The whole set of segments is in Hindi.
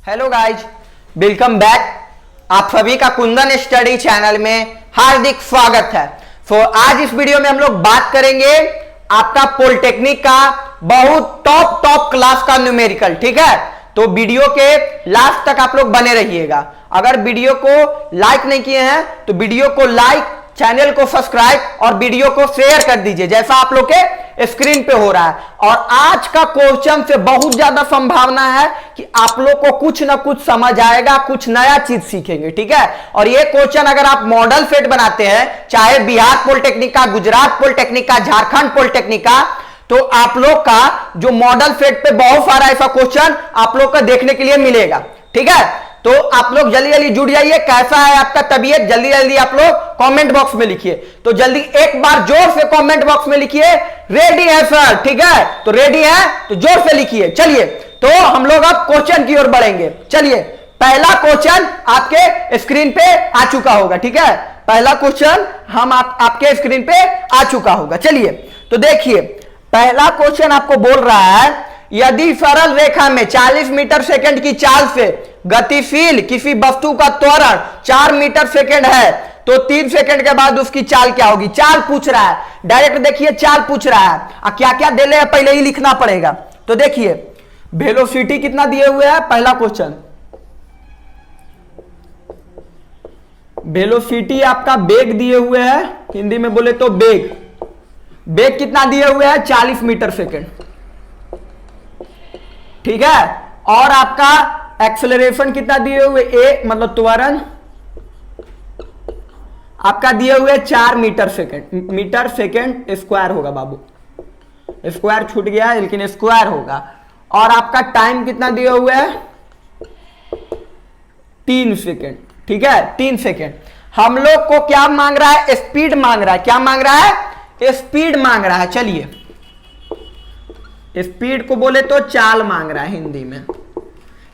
Hello guys, welcome back. आप सभी का कुंदन स्टडी चैनल में हार्दिक स्वागत है। आज इस वीडियो में हम लोग बात करेंगे आपका पॉलिटेक्निक का बहुत टॉप क्लास का न्यूमेरिकल। ठीक है, तो वीडियो के लास्ट तक आप लोग बने रहिएगा। अगर वीडियो को लाइक नहीं किए हैं तो वीडियो को लाइक, चैनल को सब्सक्राइब और वीडियो को शेयर कर दीजिए, जैसा आप लोग के स्क्रीन पे हो रहा है। और आज का क्वेश्चन से बहुत ज्यादा संभावना है कि आप लोग को कुछ ना कुछ समझ आएगा, कुछ नया चीज सीखेंगे। ठीक है, और ये क्वेश्चन अगर आप मॉडल सेट बनाते हैं, चाहे बिहार पॉलिटेक्निक का, गुजरात पॉलिटेक्निक का, झारखंड पॉलिटेक्निक का, तो आप लोग का जो मॉडल सेट पे बहुत सारा ऐसा क्वेश्चन आप लोग को देखने के लिए मिलेगा। ठीक है, तो आप लोग जल्दी जल्दी जुड़ जाइए। कैसा है आपका तबीयत, जल्दी जल्दी आप लोग कमेंट बॉक्स में लिखिए। तो जल्दी एक बार जोर से कमेंट बॉक्स में लिखिए, रेडी है सर। ठीक है, तो रेडी है तो जोर से लिखिए। चलिए, तो हम लोग अब क्वेश्चन की ओर बढ़ेंगे। चलिए, पहला क्वेश्चन आपके स्क्रीन पे आ चुका होगा। ठीक है, पहला क्वेश्चन आपके स्क्रीन पे आ चुका होगा। चलिए, तो देखिए, पहला क्वेश्चन आपको बोल रहा है, यदि सरल रेखा में 40 मीटर सेकंड की चाल से गतिशील किसी वस्तु का त्वरण 4 मीटर सेकंड है तो 3 सेकंड के बाद उसकी चाल क्या होगी। चाल पूछ रहा है, डायरेक्ट देखिए चाल पूछ रहा है। क्या क्या दे ले पहले ही लिखना पड़ेगा। तो देखिए, वेलोसिटी कितना दिए हुए है, पहला क्वेश्चन। वेलोसिटी आपका वेग दिए हुए है, हिंदी में बोले तो वेग। वेग कितना दिए हुए है, 40 मीटर सेकंड। ठीक है, और आपका एक्सेलरेशन कितना दिए हुए, ए मतलब त्वरण आपका दिए हुए 4 metre second. Metre second square होगा बाबू, स्क्वायर छूट गया है लेकिन स्क्वायर होगा। और आपका टाइम कितना दिए हुए है, 3 सेकंड। ठीक है, 3 सेकंड। हम लोग को क्या मांग रहा है, स्पीड मांग रहा है। क्या मांग रहा है, स्पीड मांग रहा है। चलिए, स्पीड को बोले तो चाल मांग रहा है हिंदी में।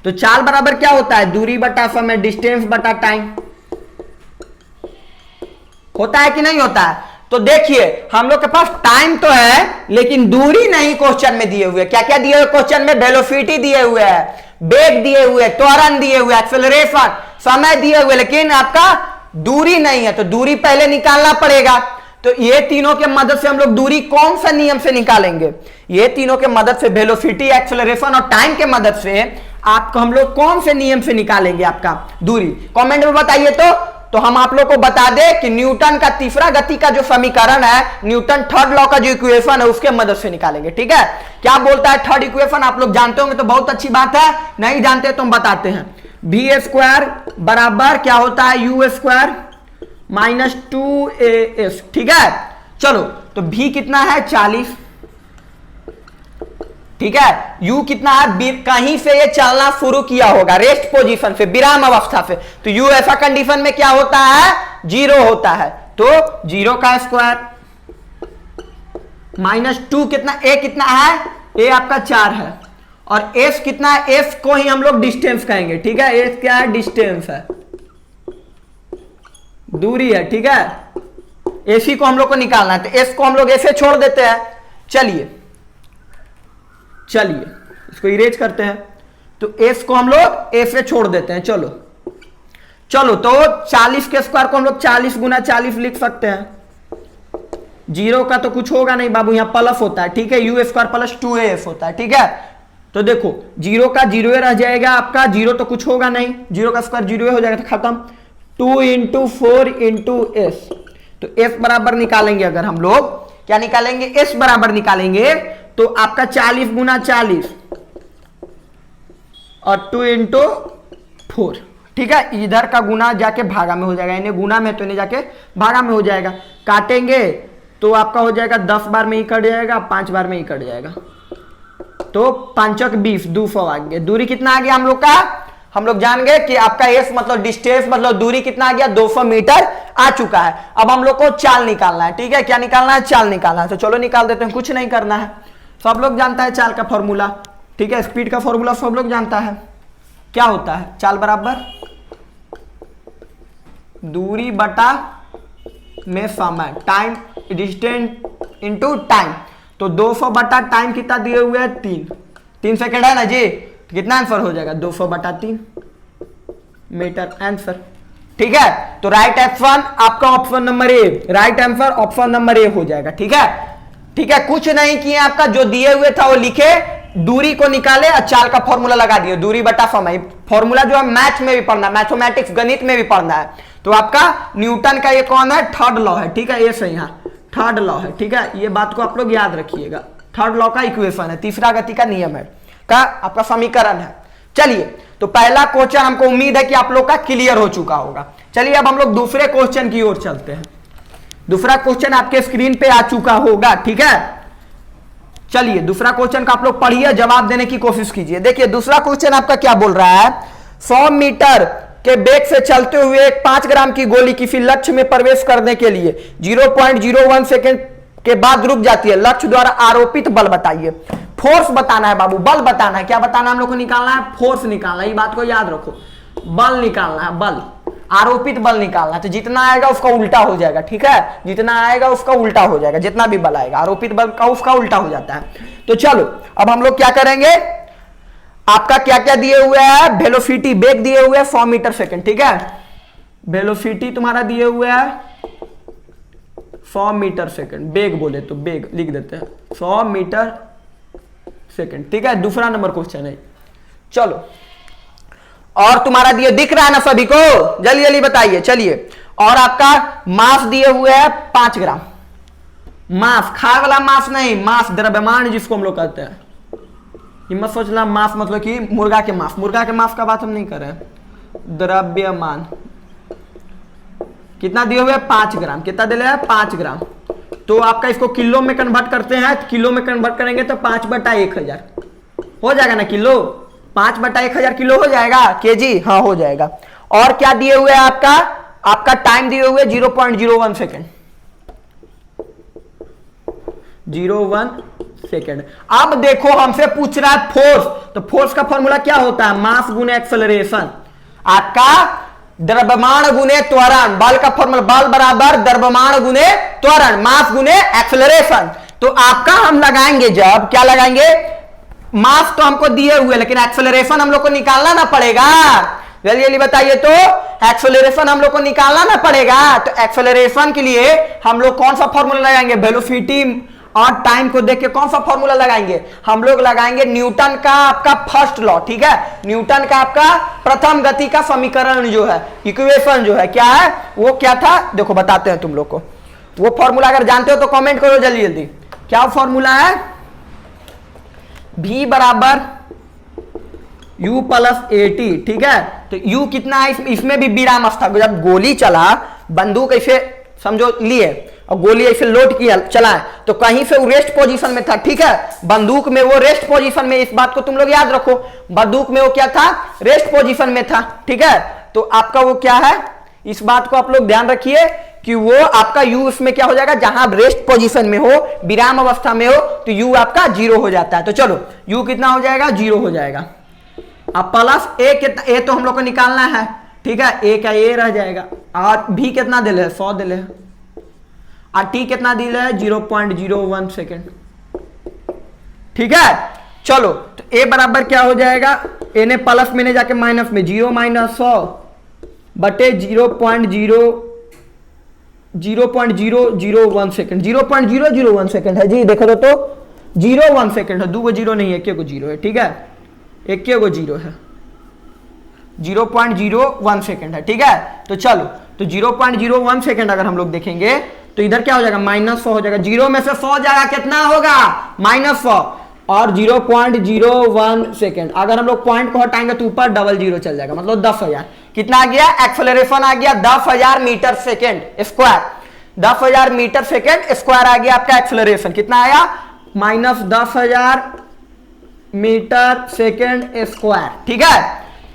तो चाल बराबर क्या होता है, दूरी बटा समय, डिस्टेंस बटा टाइम। होता है कि नहीं होता है। तो देखिए, हम लोग के पास टाइम तो है लेकिन दूरी नहीं क्वेश्चन में दिए हुए। क्या क्या दिए हुए क्वेश्चन में, वेलोसिटी दिए हुए है, वेग दिए हुए, त्वरण दिए हुए, एक्सेलरेशन, समय दिए हुए, लेकिन आपका दूरी नहीं है। तो दूरी पहले निकालना पड़ेगा। तो ये तीनों के मदद से हम लोग दूरी कौन सा नियम से निकालेंगे, ये तीनों के मदद से, वेलोसिटी, एक्सेलरेशन और टाइम के मदद से आपको हम लोग कौन से नियम से निकालेंगे आपका दूरी, कमेंट में बताइए। तो हम आप लोग को बता दें कि न्यूटन का तीसरा गति का जो समीकरण है, न्यूटन थर्ड लॉ का जो इक्वेशन है, उसके मदद से निकालेंगे। ठीक है, क्या बोलता है थर्ड इक्वेशन, आप लोग जानते होंगे तो बहुत अच्छी बात है, नहीं जानते तो हम बताते हैं। वी स्क्वायर बराबर क्या होता है, यू स्क्वायर माइनस 2as। ठीक है, चलो, तो v कितना है, 40। ठीक है, u कितना है, कहीं से ये चलना शुरू किया होगा, रेस्ट पोजीशन से, विराम अवस्था से, तो u ऐसा कंडीशन में क्या होता है, 0 होता है। तो 0 का स्क्वायर माइनस 2 कितना, a कितना है, a आपका 4 है। और s कितना है, s को ही हम लोग डिस्टेंस कहेंगे। ठीक है, s क्या है, डिस्टेंस है, दूरी है। ठीक है, एसी को हम लोग को निकालना है, तो एस को हम लोग ऐसे छोड़ देते हैं। चलिए इसको इरेज करते हैं, तो एस को हम लोग ऐसे छोड़ देते हैं। चलो, तो 40 के स्क्वायर को हम लोग 40 गुना 40 लिख सकते हैं। 0 का तो कुछ होगा नहीं बाबू, यहां प्लस होता है। ठीक है, यू स्क्वायर प्लस 2as होता है। ठीक है, तो देखो 0 का 0 रह जाएगा आपका, 0 तो कुछ होगा नहीं, 0 का स्क्वायर 0 हो जाएगा, तो खत्म। 2 इंटू 4 इंटू एस, तो एस बराबर निकालेंगे अगर हम लोग, क्या निकालेंगे, एस बराबर निकालेंगे, तो आपका 40 गुना 40 और 2 इंटू 4। ठीक है, इधर का गुना जाके भागा में हो जाएगा, इन्हें गुना में तो इन्हें जाके भागा में हो जाएगा। काटेंगे तो आपका हो जाएगा 10 बार में ही कट जाएगा, 5 बार में ही कट जाएगा, तो 5 20, 200 आ गया। दूरी कितना आ गया हम लोग का, हम लोग जान गए कि आपका एस मतलब डिस्टेंस मतलब दूरी कितना आ गया, 200 मीटर आ चुका है। अब हम लोग को चाल निकालना है। ठीक है, क्या निकालना है, चाल निकालना है। तो चलो निकाल देते हैं, कुछ नहीं करना है, सब लोग जानता है चाल का फॉर्मूला। ठीक है, स्पीड का फॉर्मूला सब लोग जानता है, क्या होता है, चाल बराबर दूरी बटा में समय, टाइम डिस्टेंस इनटू टाइम। तो 200 बटा टाइम कितना दिए हुए हैं, 3 सेकंड है ना जी। तो कितना आंसर हो जाएगा 200/3 मीटर आंसर। ठीक है, तो राइट आंसर आपका option number A, right answer option number A हो जाएगा। ठीक है, ठीक है, कुछ नहीं किए आपका, जो दिए हुए था वो लिखे, दूरी को निकाले और चाल का फॉर्मूला लगा दिए, दूरी बटा समय। फॉर्मूला जो है मैथ में भी पढ़ना है, मैथमेटिक्स गणित में भी पढ़ना है। तो आपका न्यूटन का ये कौन है, थर्ड लॉ है। ठीक है, ये सही है, थर्ड लॉ है। ठीक है, ये बात को आप लोग याद रखिएगा, थर्ड लॉ का इक्वेशन है, तीसरा गति का नियम है, का आपका समीकरण है। चलिए, तो पहला क्वेश्चन हमको उम्मीद है कि आप लोग का क्लियर हो चुका होगा। चलिए अब हम लोग दूसरे क्वेश्चन की ओर चलते हैं। दूसरा क्वेश्चन आपके स्क्रीन पे आ चुका होगा। ठीक है, चलिए दूसरा क्वेश्चन का आप लोग पढ़िए, जवाब देने की कोशिश कीजिए। देखिए दूसरा क्वेश्चन आपका क्या बोल रहा है, 100 मीटर के वेग से चलते हुए एक 5 ग्राम की गोली किसी लक्ष्य में प्रवेश करने के लिए 0.01 सेकेंड के बाद रुक जाती है। लक्ष्य द्वारा आरोपित बल बताइए। फोर्स बताना है बाबू, बल बताना है। क्या बताना, हम लोग को निकालना है फोर्स निकालना है, ये बात को याद रखो, बल निकालना है, बल, आरोपित बल निकालना है। तो जितना आएगा उसका उल्टा हो जाएगा। ठीक है, जितना आएगा उसका उल्टा हो जाएगा, जितना भी बल आएगा आरोपित बल का उसका उल्टा हो जाता है। तो चलो अब हम लोग क्या करेंगे, आपका क्या क्या दिए हुए है, वेलोसिटी वेग दिए हुए है 100 मीटर सेकेंड। ठीक है, वेलोसिटी तुम्हारा दिए हुए है 100 मीटर सेकेंड, वेग बोले तो वेग लिख देते हैं 100 मीटर सेकेंड। ठीक है, दूसरा नंबर क्वेश्चन है। चलो, और तुम्हारा दिए दिख रहा है ना सभी को, जल्दी जल्दी बताइए। चलिए, और आपका मास दिए हुए है 5 ग्राम। मास खाए वाला मास नहीं, मास द्रव्यमान जिसको हम लोग कहते हैं। मत सोचना मास मतलब कि मुर्गा के मांस, मुर्गा के मांस का बात हम नहीं कर रहे हैं। द्रव्यमान कितना दिए हुए 5 ग्राम, कितना दिले है 5 ग्राम। तो आपका इसको किलो में कन्वर्ट करते हैं, किलो में कन्वर्ट करेंगे तो 5/1000 हो जाएगा ना किलो, 5/1000 किलो हो जाएगा, केजी, हाँ हो जाएगा। और क्या दिए हुए है आपका टाइम दिए हुए 0.01 सेकेंड, 0.1 सेकेंड। अब देखो हमसे पूछ रहा है फोर्स, तो फोर्स का फॉर्मूला क्या होता है, मास गुने एक्सेलरेशन। आपका द्रव्यमान गुने त्वरण, बल का फॉर्मूला बल बराबर द्रव्यमान गुने त्वरण, मास गुने एक्सेलरेशन। तो आपका हम लगाएंगे, जब क्या लगाएंगे, मास तो हमको दिए हुए, लेकिन एक्सेलरेशन हम लोग को निकालना ना पड़ेगा। जल्दी जल्दी बताइए, तो एक्सेलरेशन हम लोग को निकालना ना पड़ेगा। तो एक्सेलरेशन के लिए हम लोग कौन सा फॉर्मूला लगाएंगे, वेलोसिटी और टाइम को देख के कौन सा फॉर्मूला लगाएंगे, हम लोग लगाएंगे न्यूटन का आपका फर्स्ट लॉ। ठीक है, न्यूटन का आपका प्रथम गति का समीकरण जो है, इक्वेशन जो है, क्या है वो, क्या था देखो बताते हैं तुम लोग को। वो फॉर्मूला अगर जानते हो तो कमेंट करो जल्दी जल्दी। क्या फॉर्मूला है, v बराबर u प्लस AT। ठीक है, तो u कितना है, इसमें भी विराम था। जब गोली चला, बंदूक ऐसे समझो लिए और गोली ऐसे लोड किया चला, तो कहीं से वो रेस्ट पोजीशन में था। ठीक है, बंदूक में वो रेस्ट पोजीशन में, इस बात को तुम लोग याद रखो, बंदूक में वो क्या था, रेस्ट पोजीशन में था। ठीक है, तो आपका वो क्या है, इस बात को आप लोग ध्यान रखिए कि वो आपका u उसमें क्या हो जाएगा, जहां रेस्ट पोजीशन में हो, विराम अवस्था में हो, तो u आपका 0 हो जाता है। तो चलो u कितना हो जाएगा, 0 हो जाएगा। अब प्लस a कितना, a तो हम लोग को निकालना है। ठीक है, a का a रह जाएगा, और v कितना दिले है, 100 दिले है, और t कितना दिले है 0.01 सेकेंड। ठीक है, चलो तो a बराबर क्या हो जाएगा, a ने प्लस में ने जाके माइनस में, 0 - 100 बटे 0.001 सेकेंड, 0.001 सेकेंड है जी। देखो तो 0.1 सेकेंड है, 2 जीरो नहीं है, 1 जीरो है। ठीक है, 1 जीरो है, 0.01 सेकेंड है। ठीक है, तो चलो तो 0.01 सेकेंड अगर हम लोग देखेंगे तो इधर क्या हो जाएगा, -100 हो जाएगा। 0 में से 100 जाएगा, कितना होगा, -100, और 0.01 सेकेंड। अगर हम लोग पॉइंट को हटाएंगे तो ऊपर डबल जीरो चल जाएगा, मतलब 10,000। कितना आ गया, एक्सेलरेशन आ गया 10,000 meter second square, 10,000 meter second square आ गया आपका एक्सेलरेशन। कितना आया, -10,000 मीटर सेकेंड स्क्वायर। ठीक है,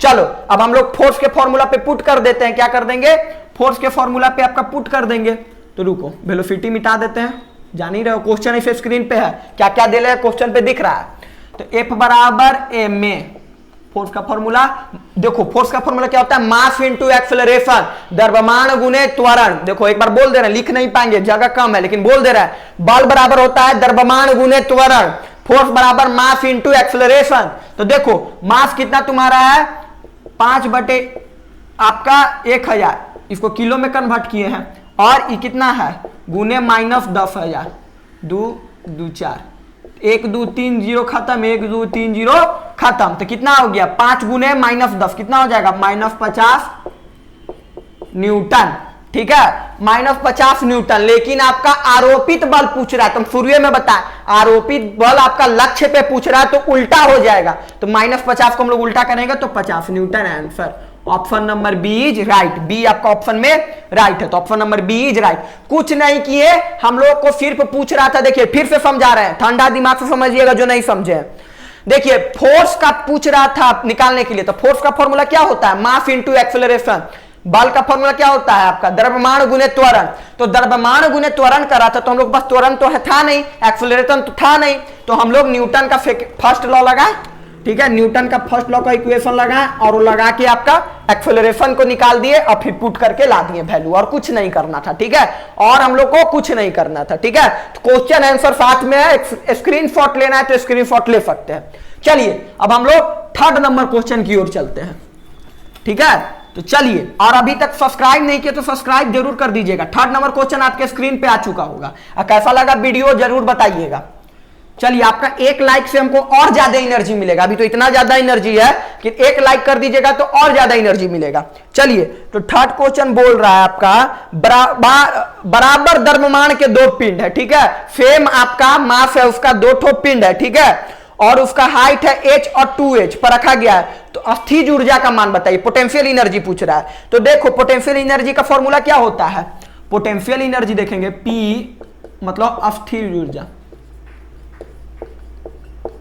चलो अब हम लोग फोर्स के फॉर्मूला पे पुट कर देते हैं। क्या कर देंगे, फोर्स के फॉर्मूला पे आपका पुट कर देंगे। तो रुको, वेलोसिटी मिटा देते हैं, जान ही रहे हो, क्वेश्चन इसे स्क्रीन पे है, क्या क्या दे रहे हैं क्वेश्चन पे दिख रहा है। तो F बराबर ma, फोर्स का फॉर्मूला देखो, फोर्स का फॉर्मूला क्या होता है, मास इनटू एक्सेलरेशन, द्रव्यमान गुने त्वरण। देखो एक बार बोल दे रहे हैं, लिख नहीं पाएंगे, जगह कम है, लेकिन बोल दे रहा है, बल बराबर होता है द्रव्यमान गुने त्वरण, फोर्स बराबर मास इनटू एक्सेलरेशन। तो देखो मास कितना तुम्हारा है 5 बटे आपका 1000, इसको किलो में कन्वर्ट किए हैं, और ये कितना है गुने -10,000, 2 2 4, 1 2 3 0 खत्म, 1 2 3 0 खत्म। तो कितना हो गया 5 गुने -10 कितना हो जाएगा -50 न्यूटन। ठीक है, -50 न्यूटन। लेकिन आपका आरोपित बल पूछ रहा है, तुम शुरू में बताएं आरोपित बल आपका लक्ष्य पे पूछ रहा है तो उल्टा हो जाएगा, तो -50 को हम लोग उल्टा करेंगे तो 50 newton answer. Option number B is right, B आपका ऑप्शन में राइट है, तो option number B is right. कुछ नहीं किए हम लोग को, सिर्फ पूछ रहा था। देखिए फिर से समझा रहे हैं, ठंडा दिमाग से समझिएगा जो नहीं समझे। देखिए फोर्स का पूछ रहा था निकालने के लिए, तो फोर्स का फॉर्मूला क्या होता है मास इंटू एक्सेलरेशन। बल का फॉर्मूला क्या होता है आपका द्रव्यमान गुने त्वरण। तो द्रव्यमान गुने त्वरण करा था तो हम लोग पास त्वरण तो है था नहीं, एक्सेलरेशन तो था नहीं, तो हम लोग न्यूटन का फर्स्ट लॉ लगा। ठीक है, न्यूटन का फर्स्ट लॉ का इक्वेशन लगा और वो लगा के आपका एक्सेलरेशन को निकाल दिए और फिर पुट करके ला दिए वैल्यू, और कुछ नहीं करना था। ठीक है, और हम लोग को कुछ नहीं करना था। ठीक है, तो क्वेश्चन आंसर साथ में है, स्क्रीनशॉट लेना है तो स्क्रीनशॉट ले सकते हैं। चलिए अब हम लोग थर्ड नंबर क्वेश्चन की ओर चलते हैं। ठीक है, तो चलिए, और अभी तक सब्सक्राइब नहीं किया तो सब्सक्राइब जरूर कर दीजिएगा। थर्ड नंबर क्वेश्चन आपके स्क्रीन पे आ चुका होगा, और कैसा लगा वीडियो जरूर बताइएगा। चलिए, आपका एक लाइक से हमको और ज्यादा एनर्जी मिलेगा, अभी तो इतना ज्यादा एनर्जी है कि एक लाइक कर दीजिएगा तो और ज्यादा एनर्जी मिलेगा। चलिए, तो थर्ड क्वेश्चन बोल रहा है आपका बराबर द्रव्यमान के 2 पिंड है। ठीक है, सेम आपका मास है उसका, 2 ठो पिंड है। ठीक है, और उसका हाइट है h और 2h पर रखा गया है, तो स्थिर ऊर्जा का मान बताइए। पोटेंशियल एनर्जी पूछ रहा है, तो देखो पोटेंशियल एनर्जी का फॉर्मूला क्या होता है। पोटेंशियल एनर्जी देखेंगे P मतलब स्थिर ऊर्जा,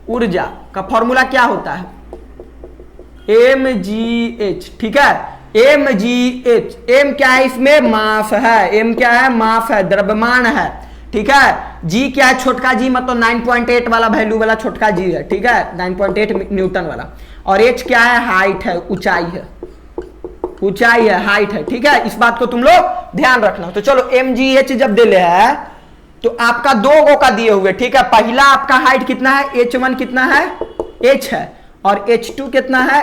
ऊर्जा का फॉर्मूला क्या होता है mgh। ठीक है, mgh, m क्या है इसमें मास है, m क्या है मास है, द्रव्यमान है। ठीक है, g क्या है छोटका g मतलब 9.8 वाला वैल्यू वाला छोटका g है। ठीक है, 9.8 न्यूटन वाला, और h क्या है हाइट है, ऊंचाई है, ऊंचाई है हाइट है। ठीक है, इस बात को तुम लोग ध्यान रखना। तो चलो mgh जब दे ले है तो आपका 2 गो का दिए हुए। ठीक है, पहला आपका हाइट कितना है h1 कितना है h है, और h2 कितना है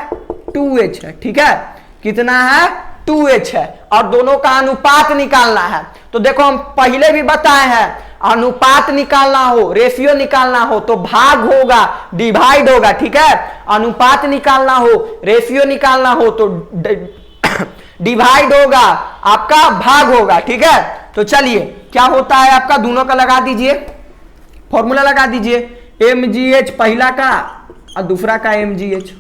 2h है। ठीक है, कितना है 2h है, और दोनों का अनुपात निकालना है। तो देखो हम पहले भी बताए हैं, अनुपात निकालना हो, रेशियो निकालना हो तो भाग होगा, डिवाइड होगा। ठीक है, अनुपात निकालना हो, रेशियो निकालना हो तो डिवाइड होगा, आपका भाग होगा। ठीक है, तो चलिए क्या होता है आपका, दोनों का लगा दीजिए, फॉर्मूला लगा दीजिए। mgh पहला का और दूसरा का mgh।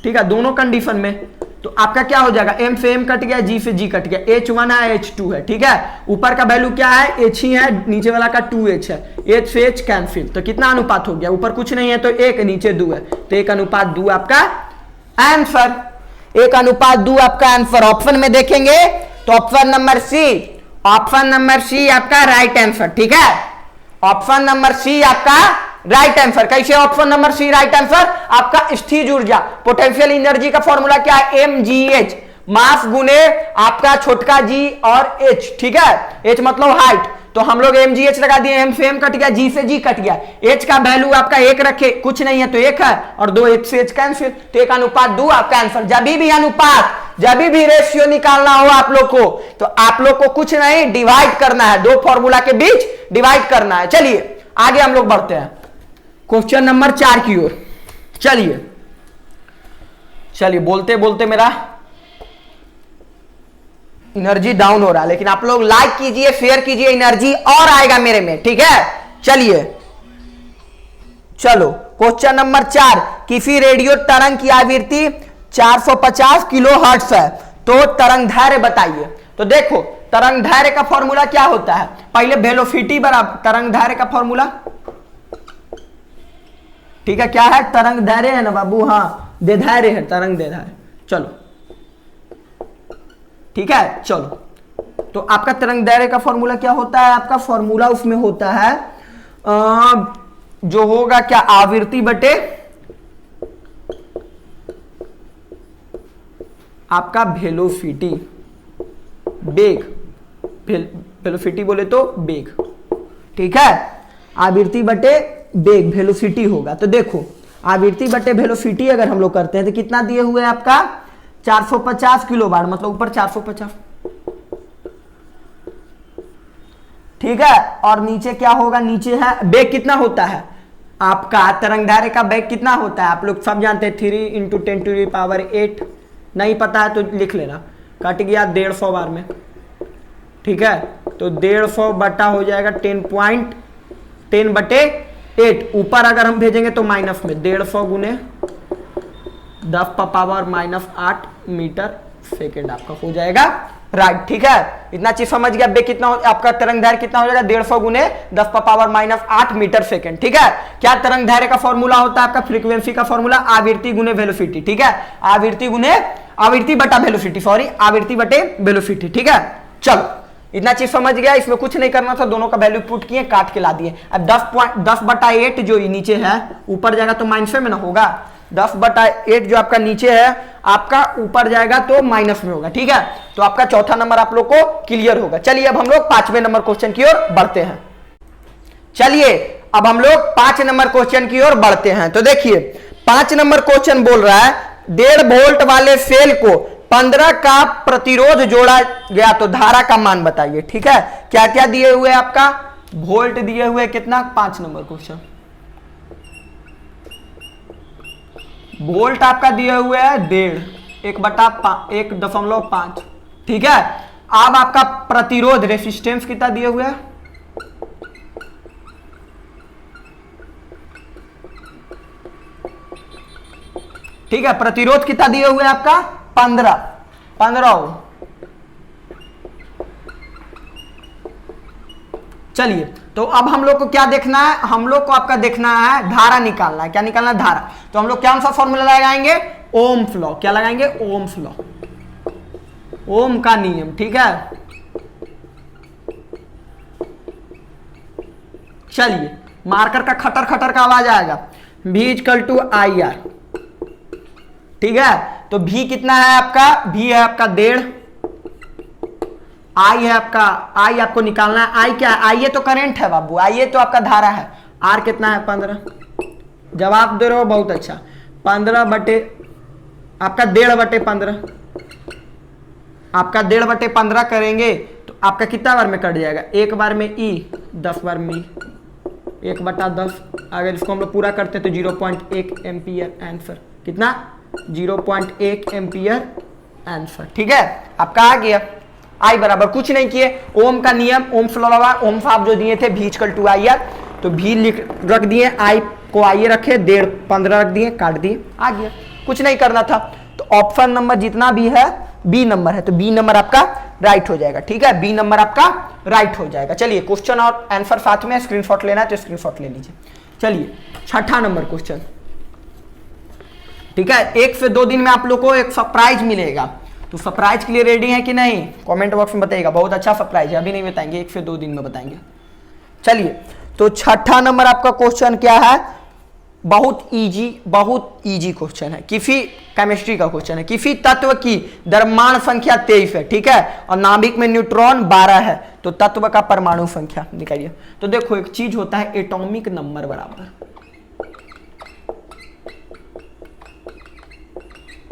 ठीक है, दोनों कंडीशन में तो आपका क्या हो जाएगा, m से m कट गया, g से g कट गया, h1 है h2 है। ठीक है, ऊपर का वैल्यू क्या है h ही है, नीचे वाला का 2h है, h से h कैंसिल, तो कितना अनुपात हो गया, ऊपर कुछ नहीं है तो 1, नीचे 2 है, तो 1:2 आपका आंसर, 1:2 आपका आंसर। ऑप्शन में देखेंगे तो option number C, option number C आपका राइट आंसर। ठीक है, ऑप्शन नंबर सी आपका राइट आंसर। कैसे option number C right answer, आपका स्थिर ऊर्जा पोटेंशियल एनर्जी का फॉर्मूला क्या है mgh, मास गुने आपका छोटका g और h। ठीक है, h मतलब हाइट, तो हम लोग mgh लगा दिए, m से m कट गया, g से g कट गया, h का वैल्यू आपका 1 रखे, कुछ नहीं है तो 1 है, और 2 h से h कैंसिल, तो 1:2 आपका आंसर। जब भी अनुपात, जब भी रेशियो निकालना हो आप लोग को, तो आप लोग को कुछ नहीं डिवाइड करना है, 2 फॉर्मूला के बीच डिवाइड करना है। चलिए आगे हम लोग बढ़ते हैं क्वेश्चन नंबर 4 की ओर। चलिए चलिए, बोलते बोलते मेरा एनर्जी डाउन हो रहा है, लेकिन आप लोग लाइक कीजिए, शेयर कीजिए, एनर्जी और आएगा मेरे में। ठीक है, चलिए चलो क्वेश्चन नंबर 4, किसी रेडियो तरंग की आवृत्ति 450 किलो हर्ट्ज है तो तरंग दैर्घ्य बताइए। तो देखो तरंग दैर्घ्य का फॉर्मूला क्या होता है, पहले वेलोसिटी बराबर तरंग दैर्घ्य का फॉर्मूला। ठीक है, क्या है तरंग दैर्घ्य है ना बाबू, हाँ देधार्य है, तरंग देधार्य। चलो ठीक है, चलो तो आपका तरंग दैर्घ्य का फॉर्मूला क्या होता है, आपका फॉर्मूला उसमें होता है जो होगा क्या आवृत्ति बटे आपका वेलोसिटी, वेग, वेलोसिटी बोले तो वेग। ठीक है, आवृत्ति बटे वेग वेलोसिटी होगा। तो देखो आवृत्ति बटे वेलोसिटी अगर हम लोग करते हैं तो कितना दिए हुए हैं आपका 450 किलो वाट, मतलब ऊपर 450, ठीक है। और नीचे क्या होगा, नीचे है वेग कितना होता है आपका, तरंगधार्य का वेग कितना होता है आप लोग सब जानते हैं 3 × 10⁸ नहीं पता है तो लिख लेना, कट गया 150 बार में, ठीक है। तो 150 बटा हो जाएगा 10/8, ऊपर अगर हम भेजेंगे तो माइनस में 150 गुने 10⁻⁻8 मीटर सेकेंड आपका हो जाएगा, राइट, ठीक है। इतना चीज समझ गया, बे कितना आपका तरंगदैर्घ्य कितना हो जाएगा 150 गुने 10⁻⁻8 मीटर सेकेंड, ठीक है। क्या तरंगदैर्घ्य का फॉर्मूला होता है आपका, फ्रीक्वेंसी का फॉर्मूला आवृत्ति गुने वेलोसिटी, ठीक है। आवृत्ति बटा वेलोसिटी, सॉरी आवृत्ति बटे वेलोसिटी, ठीक है। चलो इतना चीज समझ गया, इसमें कुछ नहीं करना था, दोनों का वैल्यू पुट किए काट के ला दिए। अब 10/8 जो नीचे है ऊपर जाएगा तो माइनस में ना होगा, 10/8 जो आपका नीचे है आपका ऊपर जाएगा तो माइनस में होगा, ठीक है। तो आपका चौथा नंबर आप लोग को क्लियर होगा। चलिए अब हम लोग 5वें नंबर क्वेश्चन की ओर बढ़ते हैं। चलिए अब हम लोग 5 नंबर क्वेश्चन की ओर बढ़ते हैं। तो देखिए 5 नंबर क्वेश्चन बोल रहा है 1.5 वोल्ट वाले सेल को 15 का प्रतिरोध जोड़ा गया तो धारा का मान बताइए, ठीक है। क्या क्या दिए हुए आपका, वोल्ट दिए हुए कितना, 5 नंबर क्वेश्चन, वोल्ट आपका दिए हुए है 1/1.5, ठीक है। अब आपका प्रतिरोध रेसिस्टेंस कितना दिए हुए है, ठीक है। प्रतिरोध कितना दिए हुए आपका 15 ओम। चलिए तो अब हम लोग को क्या देखना है, हम लोग को आपका देखना है धारा निकालना है। क्या निकालना है, धारा। तो हम लोग क्या सा फॉर्मूला लगाएंगे, ओम्स लॉ। क्या लगाएंगे, ओम्स लॉ, ओम का नियम, ठीक है। चलिए मार्कर का खटर खटर का आवाज आएगा, V = IR, ठीक है। तो V कितना है आपका, V है आपका 1.5, I है आपका, I आपको निकालना है, I क्या है, I ये तो करंट है बाबू, I ये तो आपका धारा है। R कितना है 15, जवाब दे रहे हो, बहुत अच्छा। 15 बटे आपका 1.5/15, आपका 1.5/15 करेंगे तो आपका कितना बार में कट जाएगा, एक बार में E, 10 बार में E, 1/10। अगर इसको हम लोग पूरा करते तो 0.1 एम्पियर आंसर, कितना 0.1 एम्पियर आंसर, ठीक है। आपका आ गया। आई बराबर कुछ नहीं किए, ओम का नियम, ओम्स लॉ लगा, ओम्स आप जो दिए थे V = IR, तो V रख दिए, I को I रखे, 1.5/15 रख दिए, काट दिए, आ गया। कुछ नहीं करना था। तो ऑप्शन नंबर जितना भी है B नंबर है, तो B नंबर आपका राइट हो जाएगा, ठीक है। B नंबर आपका राइट हो जाएगा। चलिए क्वेश्चन और आंसर साथ में, स्क्रीनशॉट लेना है तो स्क्रीनशॉट ले लीजिए। चलिए 6ठा नंबर क्वेश्चन, ठीक है। 1 से 2 दिन में आप लोग को एक सरप्राइज मिलेगा, तो सरप्राइज के लिए रेडी है कि नहीं, कमेंट बॉक्स में बताइएगा। बहुत अच्छा सरप्राइज है, अभी नहीं बताएंगे, 1 से 2 दिन में बताएंगे। चलिए तो 6ठा नंबर आपका क्वेश्चन क्या है, बहुत इजी क्वेश्चन है, किसी केमिस्ट्री का क्वेश्चन है। किसी तत्व की द्रव्यमान संख्या 23 है, ठीक है, और नाभिक में न्यूट्रॉन 12 है, तो तत्व का परमाणु संख्या निकालिए। तो देखो एक चीज होता है एटॉमिक नंबर बराबर,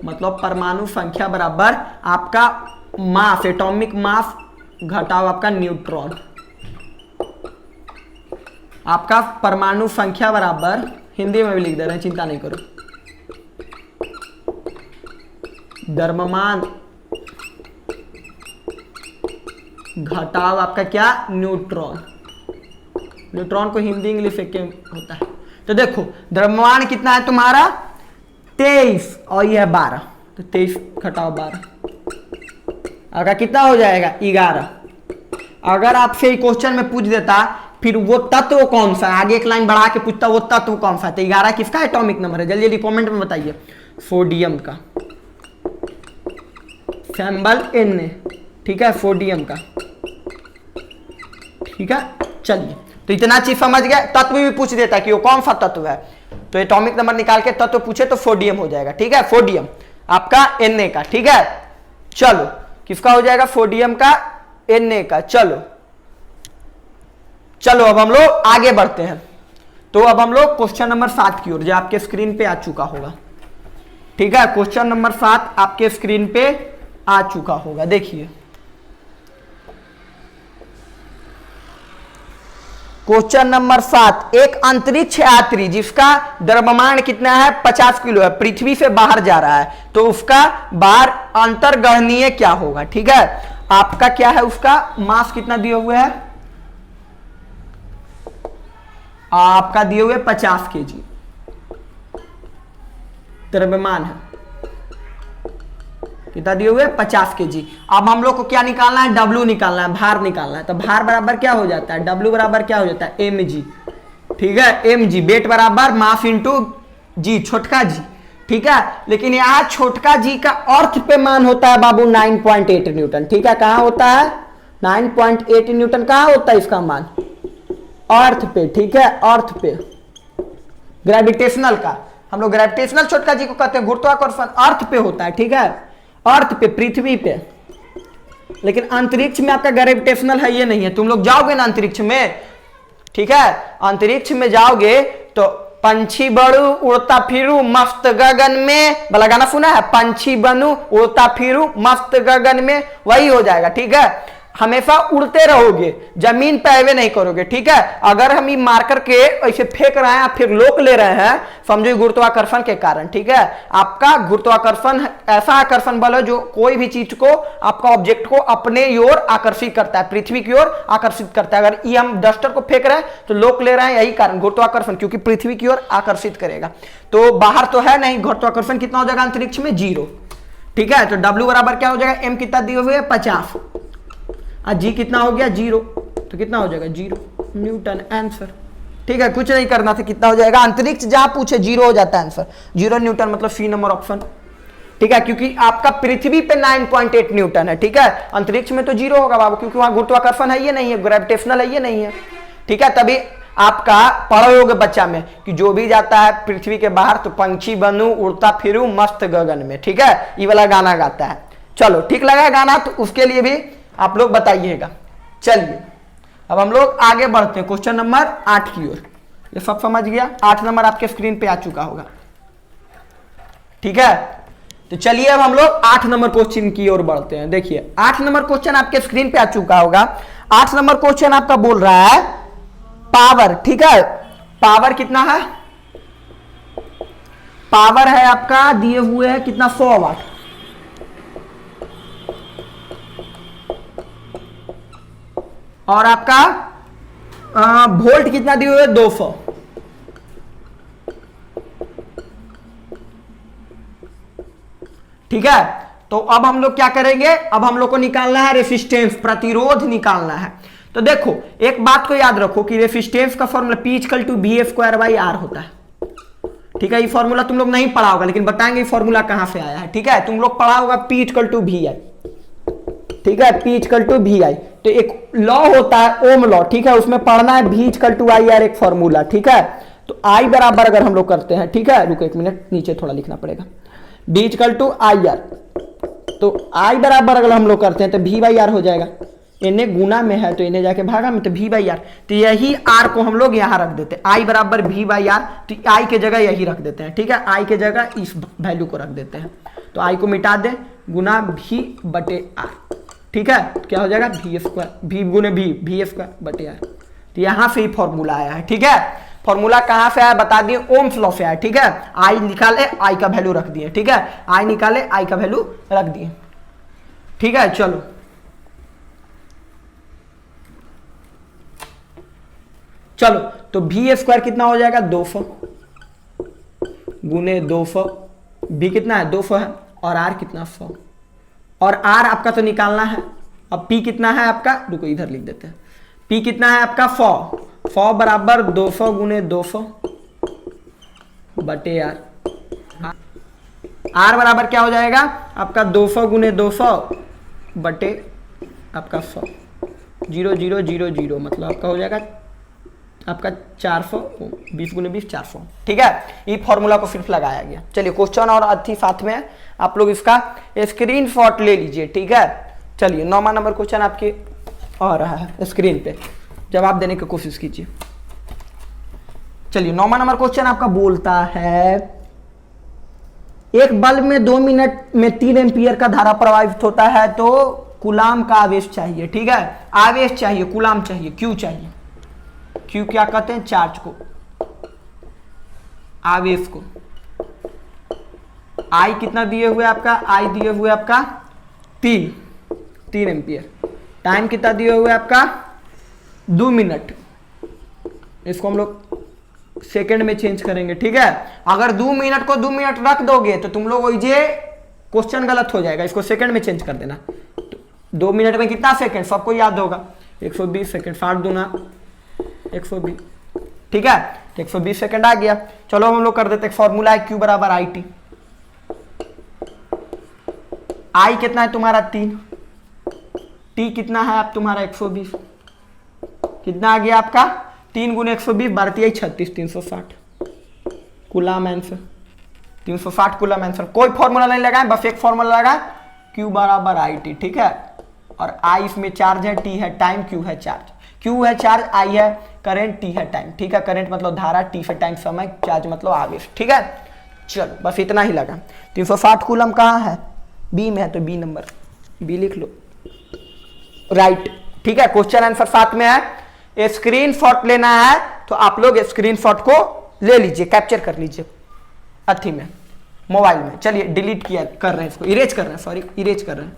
मतलब परमाणु संख्या बराबर आपका मास, एटॉमिक मास घटाओ आपका न्यूट्रॉन। आपका परमाणु संख्या बराबर, हिंदी में भी लिख दे रहे हैं, चिंता नहीं करो, द्रव्यमान घटाओ आपका क्या, न्यूट्रॉन। न्यूट्रॉन को हिंदी इंग्लिश एक होता है। तो देखो द्रव्यमान कितना है तुम्हारा 23 और यह 12, तो 23 घटाओ 12, अगर कितना हो जाएगा 11। अगर आपसे क्वेश्चन में पूछ देता फिर वो तत्व कौन सा, आगे एक लाइन बढ़ा के पूछता वो तत्व कौन सा, तो 11 किसका एटॉमिक नंबर है, जल्दी जल्दी कमेंट में बताइए। सोडियम का, सिंबल N, ठीक है, सोडियम का, ठीक है। चलिए तो इतना चीज समझ गया। तत्व भी पूछ देता है कि वो कौन सा तत्व है, तो एटॉमिक नंबर निकाल के तत्व पूछे तो सोडियम हो जाएगा, ठीक है, सोडियम आपका Na का, ठीक है। चलो किसका हो जाएगा, सोडियम का, Na का। चलो अब हम लोग आगे बढ़ते हैं। तो अब हम लोग क्वेश्चन नंबर 7 की ओर, जो आपके स्क्रीन पे आ चुका होगा। ठीक है, क्वेश्चन नंबर 7 आपके स्क्रीन पे आ चुका होगा। देखिए क्वेश्चन नंबर 7, एक अंतरिक्ष यात्री जिसका द्रव्यमान कितना है 50 किलो है, पृथ्वी से बाहर जा रहा है, तो उसका बाहर अंतर्गहनीय क्या होगा। ठीक है, आपका क्या है, उसका मास कितना दिए हुए है, आपका दिए हुए 50 केजी द्रव्यमान है, कितना दिए हुए 50 केजी। अब हम लोग को क्या निकालना है, डब्ल्यू निकालना है, भार निकालना है। तो भार बराबर क्या हो जाता है, डब्ल्यू बराबर क्या हो जाता है, एम जी। ठीक है, एम जी, वेट बराबर मास इंटू जी, छोटका जी। ठीक है, लेकिन यहां छोटका जी का अर्थ पे मान होता है बाबू 9.8 न्यूटन। ठीक है, कहां होता है 9.8 न्यूटन, कहां होता है इसका मान, अर्थ पे। ठीक है, अर्थ पे, ग्रेविटेशनल का, हम लोग ग्रेविटेशनल छोटका जी को कहते हैं, गुरुत्वाकर्षण अर्थ पे होता है। ठीक है, अर्थ पे, पृथ्वी पे। लेकिन अंतरिक्ष में आपका ग्रेविटेशनल है ये नहीं है। तुम लोग जाओगे ना अंतरिक्ष में, ठीक है, अंतरिक्ष में जाओगे तो पंछी बड़ू उड़ता फिरू मस्त गगन में, वाला गाना सुना है, पंछी बनू उड़ता फिरू मस्त गगन में, वही हो जाएगा। ठीक है, हमेशा उड़ते रहोगे, जमीन पे अवे नहीं करोगे। ठीक है, अगर हम ये मार्कर के ऐसे फेंक रहे हैं फिर लोक ले रहे हैं, समझो गुरुत्वाकर्षण के कारण। ठीक है, आपका गुरुत्वाकर्षण ऐसा आकर्षण बल है जो कोई भी चीज को, आपका ऑब्जेक्ट को अपने ओर आकर्षित करता है, पृथ्वी की ओर आकर्षित करता है। अगर ये हम डस्टर को फेंक रहे हैं तो लोक ले रहे हैं, यही कारण गुरुत्वाकर्षण, क्योंकि पृथ्वी की ओर आकर्षित करेगा। तो बाहर तो है नहीं, गुरुत्वाकर्षण कितना हो जाएगा अंतरिक्ष में, 0। ठीक है, तो डब्ल्यू बराबर क्या हो जाएगा, एम कितना दिए हुए 50, जी कितना हो गया 0, तो कितना हो जाएगा 0 न्यूटन, आंसर। ठीक है, कुछ नहीं करना था, कितना हो जाएगा, अंतरिक्ष जहां पूछे 0 हो जाता है आंसर, 0 न्यूटन, मतलब सी नंबर ऑप्शन। ठीक है, क्योंकि आपका पृथ्वी पे 9.8 न्यूटन है। ठीक है, अंतरिक्ष में तो 0 होगा बाबू, क्योंकि वहां गुरुत्वाकर्षण है ये नहीं है, ग्रेविटेशनल है ये नहीं है। ठीक है, तभी आपका पढ़ोगे बच्चा में कि जो भी जाता है पृथ्वी के बाहर तो पंछी बनू उड़ता फिरू मस्त गगन में। ठीक है, ये वाला गाना गाता है। चलो, ठीक लगा गाना, तो उसके लिए भी आप लोग बताइएगा। चलिए अब हम लोग आगे बढ़ते हैं क्वेश्चन नंबर 8 की ओर। ये सब समझ गया, 8 नंबर आपके स्क्रीन पे आ चुका होगा। ठीक है, तो चलिए अब हम लोग 8 नंबर क्वेश्चन की ओर बढ़ते हैं। देखिए 8 नंबर क्वेश्चन आपके स्क्रीन पे आ चुका होगा। 8 नंबर क्वेश्चन आपका बोल रहा है पावर। ठीक है, पावर कितना है, पावर है आपका दिए हुए है कितना 100 वाट, और आपका वोल्ट कितना दिए हुए 200। ठीक है, तो अब हम लोग क्या करेंगे, अब हम लोग को निकालना है रेसिस्टेंस, प्रतिरोध निकालना है। तो देखो एक बात को याद रखो कि रेसिस्टेंस का फॉर्मूला P = V²/R होता है। ठीक है, ये फॉर्मूला तुम लोग नहीं पढ़ा होगा, लेकिन बताएंगे ये फॉर्मूला कहां से आया है। ठीक है, तुम लोग पढ़ा होगा P = VI। ठीक है, P = VI, तो एक लॉ होता है ओम लॉ। ठीक है, उसमें पढ़ना है V = IR, एक फॉर्मूला। ठीक है, तो I बराबर अगर हम लोग करते हैं, ठीक है, रुको 1 मिनट, नीचे थोड़ा लिखना पड़ेगा, V = IR, तो I बराबर अगर हम लोग करते हैं तो V/R हो जाएगा। इन्हें गुना में है तो इन्हें जाके भागा में, तो V/R, तो यही R को हम लोग यहां रख देते हैं, I बराबर V/R, तो I के जगह यही रख देते हैं। ठीक है, I के जगह इस वैल्यू को रख देते हैं, तो I को मिटा दे, गुना V/R। ठीक है, क्या हो जाएगा V², V गुने V²/R। तो यहां से ही फॉर्मूला आया है। ठीक है, फॉर्मूला कहां से आया बता दिए, ओम्स लॉ से आया। ठीक है, आई निकाले, आई का वैल्यू रख दिए। ठीक है, आई निकाले, आई का वैल्यू रख दिए। ठीक है, चलो चलो, तो V² कितना हो जाएगा 200 गुने 200, V कितना है 200 है, और R कितना 100, और R आपका तो निकालना है। अब P कितना है आपका, रुको इधर लिख देते हैं, P कितना है आपका 100 बराबर 200 गुने 200 बटे R। R बराबर क्या हो जाएगा आपका 200 गुने 200 बटे आपका 100, 0 0 0 0, मतलब आपका हो जाएगा आपका 400, 20 गुने 20 400। ठीक है, ये फॉर्मूला को सिर्फ लगाया गया। चलिए क्वेश्चन और अति साथ में आप लोग इसका स्क्रीनशॉट ले लीजिए। ठीक है, चलिए 9वां नंबर क्वेश्चन आपके आ रहा है स्क्रीन पे, जवाब देने की कोशिश कीजिए। चलिए 9वां नंबर क्वेश्चन आपका बोलता है एक बल्ब में 2 मिनट में 3 एम्पियर का धारा प्रवाहित होता है तो कूलाम का आवेश चाहिए। ठीक है, आवेश चाहिए, कूलाम चाहिए, क्यू चाहिए। क्यू क्या कहते हैं? चार्ज को, आवेश को। आई कितना दिए हुए आपका? आई दिए हुए आपका 3 एम्पियर। टाइम कितना दिए हुए आपका? 2 मिनट। इसको हम लोग सेकंड में चेंज करेंगे। ठीक है, अगर 2 मिनट को 2 मिनट रख दोगे तो तुम लोग ये क्वेश्चन गलत हो जाएगा, इसको सेकंड में चेंज कर देना। 2 मिनट में कितना सेकंड सबको याद होगा? 120 सेकंड। 60 दूना 120। ठीक है, 120 सेकंड आ गया। चलो हम लोग कर देते हैं फॉर्मूला है Q बराबर आई टी। आई कितना है तुम्हारा? 3। टी कितना है आप तुम्हारा? 120। कितना आ गया आपका? 3 गुने 120 भारतीय 36 360 कूलाम आंसर। 360 coulomb answer. कोई फॉर्मूला नहीं लगाए, बस एक फॉर्मूला लगाए Q बराबर आई टी। ठीक है, और आई इसमें चार्ज है, टी है टाइम, Q है चार्ज। Q है चार्ज, आई है करंट, टी है टाइम। ठीक है, करंट मतलब धारा, टी है टाइम समय, चार्ज मतलब आवेश। ठीक है, चलो बस इतना ही लगा। 360 कूलम कहाँ है? बी में है, तो बी नंबर बी लिख लो, राइट। ठीक है, क्वेश्चन आंसर साथ में है। स्क्रीनशॉट लेना है तो आप लोग स्क्रीनशॉट को ले लीजिए, कैप्चर कर लीजिए अथी में, मोबाइल में। चलिए डिलीट किया कर रहे हैं, इसको इरेज कर रहे हैं, सॉरी इरेज कर रहे हैं।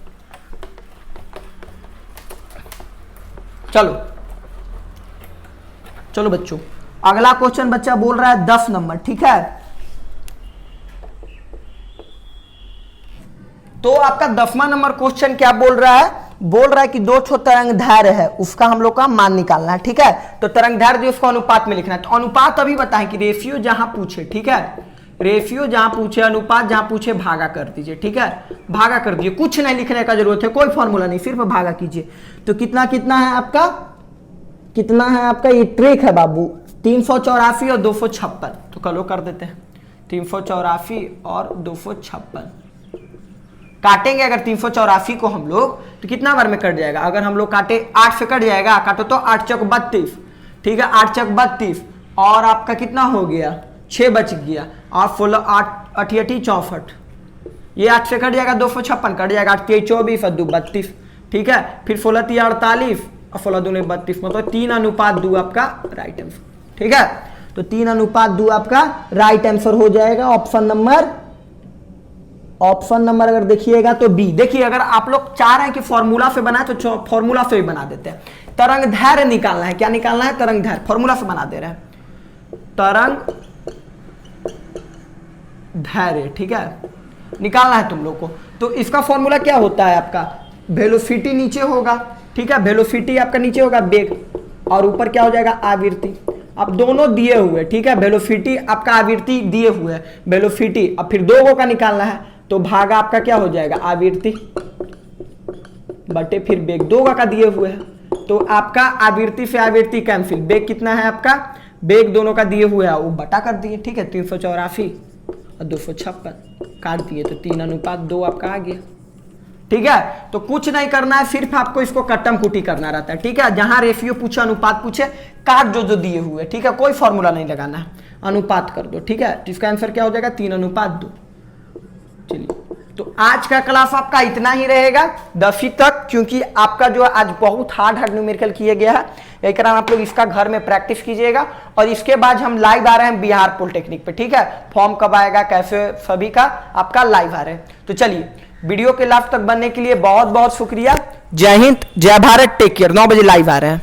चलो बच्चों, अगला क्वेश्चन बच्चा बोल रहा है 10 नंबर। ठीक है, तो आपका 10वां नंबर क्वेश्चन क्या बोल रहा है? बोल रहा है कि 2 ठो तरंगदैर्घ्य है, उसका हम लोग का मान निकालना है। ठीक है, तो तरंगदैर्घ्य उसको अनुपात में लिखना है। तो अनुपात अभी बताएं कि रेशियो जहां पूछे, ठीक है, रेशियो जहां पूछे, अनुपात जहां पूछे, भागा कर दीजिए। ठीक है, भागा कर दीजिए, कुछ नहीं लिखने का जरूरत है, कोई फॉर्मूला नहीं, सिर्फ भागा कीजिए। तो कितना कितना है आपका? कितना है आपका? ये ट्रिक है बाबू, 384 और 256। तो कलो कर देते हैं, 384 और 256 काटेंगे। अगर 384 को हम लोग तो कितना बार में कट जाएगा? अगर हम लोग काटे 8 से कट जाएगा, काटो तो 8 चौक 32। ठीक है, 8 चौक 32 और आपका कितना हो गया? 6 बच गया, और 16 8 8 64। ये 8 से कट जाएगा, 256 कट जाएगा, 8 3 24 और 2 32। ठीक है, फिर 16 3 48 और 16 2 32, मतलब 3:2 आपका राइट आंसर। ठीक है, तो 3:2 आपका राइट आंसर हो जाएगा। ऑप्शन नंबर अगर देखिएगा तो बी। देखिए, अगर आप लोग चाह रहे हैं कि फॉर्मूला से बनाए तो फॉर्मूला से भी बना देते हैं। तरंगदैर्घ्य निकालना है, क्या निकालना है? तरंगदैर्घ्य, फॉर्मूला से बना दे रहे हैं तरंगदैर्घ्य। ठीक है, निकालना है तुम लोग को। तो इसका फॉर्मूला क्या होता है आपका? वेलोसिटी नीचे होगा। ठीक है, वेलोसिटी आपका नीचे होगा, वेग, और ऊपर क्या हो जाएगा? आवृत्ति। अब दोनों दिए हुए, ठीक है, वेलोसिटी आपका आवृत्ति दिए हुए, वेलोसिटी। अब फिर 2 का निकालना है, तो भागा आपका क्या हो जाएगा? आवृत्ति बटे फिर वेग। 2 का दिए हुए हैं तो आपका आवृत्ति से आवृत्ति कैंसिल। वेग कितना है आपका? वेग दोनों का दिए हुए है, वो बटा कर दिए। ठीक है, 384 और 256 काट दिए, तो 3:2 आपका आ गया। ठीक है, तो कुछ नहीं करना है, सिर्फ आपको इसको कट्टम कुटी करना रहता है। ठीक है, जहां रेशियो पूछे, अनुपात पूछे, काट जो दिए हुए। ठीक है, कोई फॉर्मूला नहीं लगाना है, अनुपात कर दो। ठीक है, इसका आंसर क्या हो जाएगा? 3:2। चलिए, तो आज का क्लास आपका इतना ही रहेगा 10वीं तक, क्योंकि आपका जो आज बहुत हार्ड न्यूमेरिकल किया गया है। यही कारण आप लोग इसका घर में प्रैक्टिस कीजिएगा। और इसके बाद हम लाइव आ रहे हैं बिहार पॉलिटेक्निक पे। ठीक है, फॉर्म कब आएगा, कैसे, सभी का आपका लाइव आ रहे हैं। तो चलिए, वीडियो के लास्ट तक बनने के लिए बहुत बहुत शुक्रिया। जय हिंद, जय भारत, टेक केयर। 9 बजे लाइव आ रहे हैं।